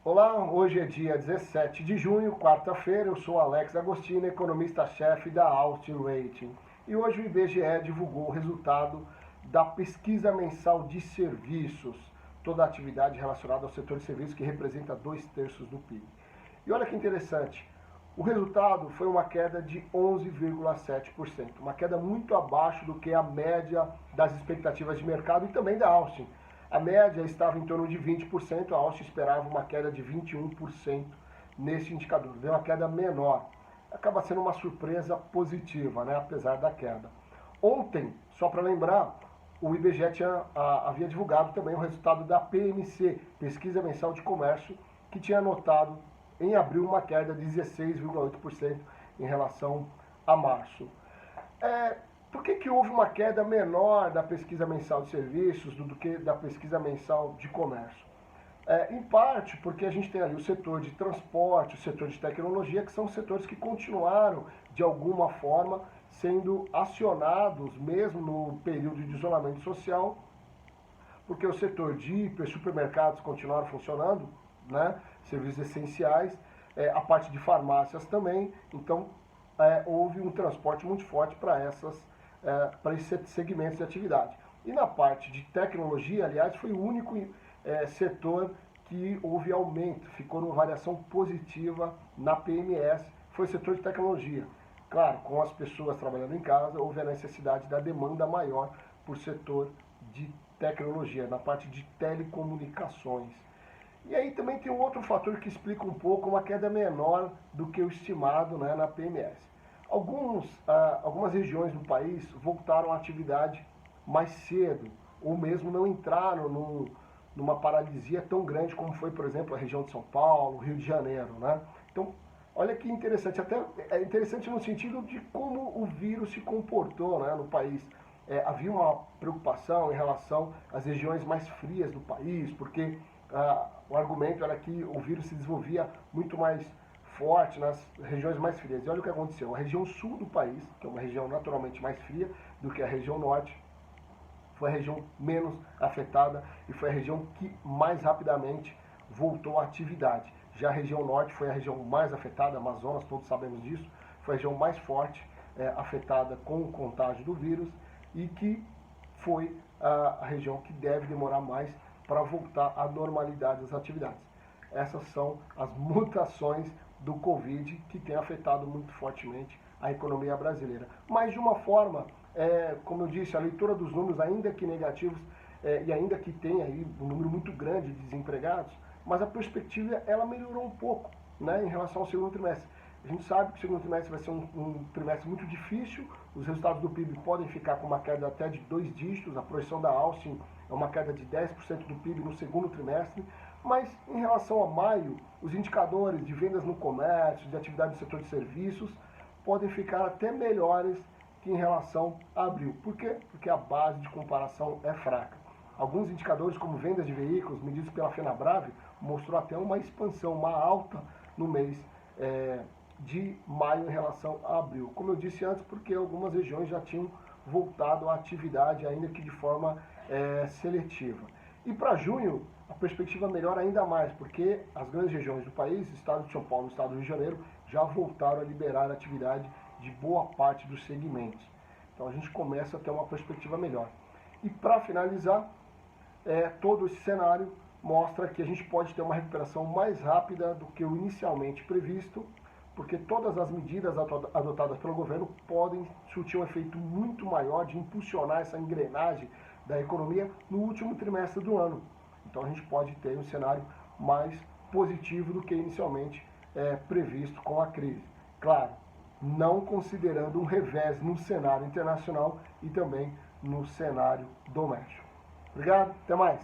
Olá, hoje é dia 17 de junho, quarta-feira. Eu sou Alex Agostino, economista-chefe da Austin Rating. E hoje o IBGE divulgou o resultado da pesquisa mensal de serviços, toda a atividade relacionada ao setor de serviços, que representa 2/3 do PIB. E olha que interessante, o resultado foi uma queda de 11,7%, uma queda muito abaixo do que a média das expectativas de mercado e também da Austin. A média estava em torno de 20%, a Austin esperava uma queda de 21% nesse indicador, deu uma queda menor. Acaba sendo uma surpresa positiva, né, apesar da queda. Ontem, só para lembrar, o IBGE havia divulgado também o resultado da PMC, Pesquisa Mensal de Comércio, que tinha anotado em abril uma queda de 16,8% em relação a março. Por que houve uma queda menor da pesquisa mensal de serviços do que da pesquisa mensal de comércio? Em parte porque a gente tem ali o setor de transporte, o setor de tecnologia, que são setores que continuaram, de alguma forma, sendo acionados, mesmo no período de isolamento social, porque o setor de supermercados continuaram funcionando, né? Serviços essenciais, a parte de farmácias também, então houve um transporte muito forte para esses segmentos de atividade. E na parte de tecnologia, aliás, foi o único setor que houve aumento, ficou numa variação positiva na PMS, foi o setor de tecnologia. Claro, com as pessoas trabalhando em casa, houve a necessidade da demanda maior por setor de tecnologia, na parte de telecomunicações. E aí também tem um outro fator que explica um pouco uma queda menor do que o estimado, né, na PMS. Algumas regiões do país voltaram à atividade mais cedo, ou mesmo não entraram numa paralisia tão grande como foi, por exemplo, a região de São Paulo, Rio de Janeiro, né? Então, olha que interessante, até é interessante no sentido de como o vírus se comportou, né, no país. Havia uma preocupação em relação às regiões mais frias do país, porque o argumento era que o vírus se desenvolvia muito mais forte nas regiões mais frias. E olha o que aconteceu. A região sul do país, que é uma região naturalmente mais fria do que a região norte, foi a região menos afetada e foi a região que mais rapidamente voltou à atividade. Já a região norte foi a região mais afetada, Amazonas, todos sabemos disso, foi a região mais forte afetada com o contágio do vírus e que foi a região que deve demorar mais para voltar à normalidade das atividades. Essas são as mutações do Covid que tem afetado muito fortemente a economia brasileira. Mas de uma forma, como eu disse, a leitura dos números, ainda que negativos, e ainda que tenha aí um número muito grande de desempregados, mas a perspectiva ela melhorou um pouco, né, em relação ao segundo trimestre. A gente sabe que o segundo trimestre vai ser um trimestre muito difícil, os resultados do PIB podem ficar com uma queda até de 2 dígitos, a projeção da Austin é uma queda de 10% do PIB no segundo trimestre, mas em relação a maio, os indicadores de vendas no comércio, de atividade do setor de serviços, podem ficar até melhores que em relação a abril. Por quê? Porque a base de comparação é fraca. Alguns indicadores, como vendas de veículos, medidos pela FenaBrave, mostrou até uma expansão, uma alta no mês de maio em relação a abril. Como eu disse antes, porque algumas regiões já tinham voltado à atividade, ainda que de forma seletiva. E para junho, a perspectiva melhora ainda mais, porque as grandes regiões do país, estado de São Paulo e estado do Rio de Janeiro, já voltaram a liberar a atividade de boa parte dos segmentos. Então a gente começa a ter uma perspectiva melhor. E para finalizar, todo esse cenário mostra que a gente pode ter uma recuperação mais rápida do que o inicialmente previsto, porque todas as medidas adotadas pelo governo podem surtir um efeito muito maior de impulsionar essa engrenagem da economia no último trimestre do ano. Então a gente pode ter um cenário mais positivo do que inicialmente previsto com a crise. Claro, não considerando um revés no cenário internacional e também no cenário doméstico. Obrigado, até mais.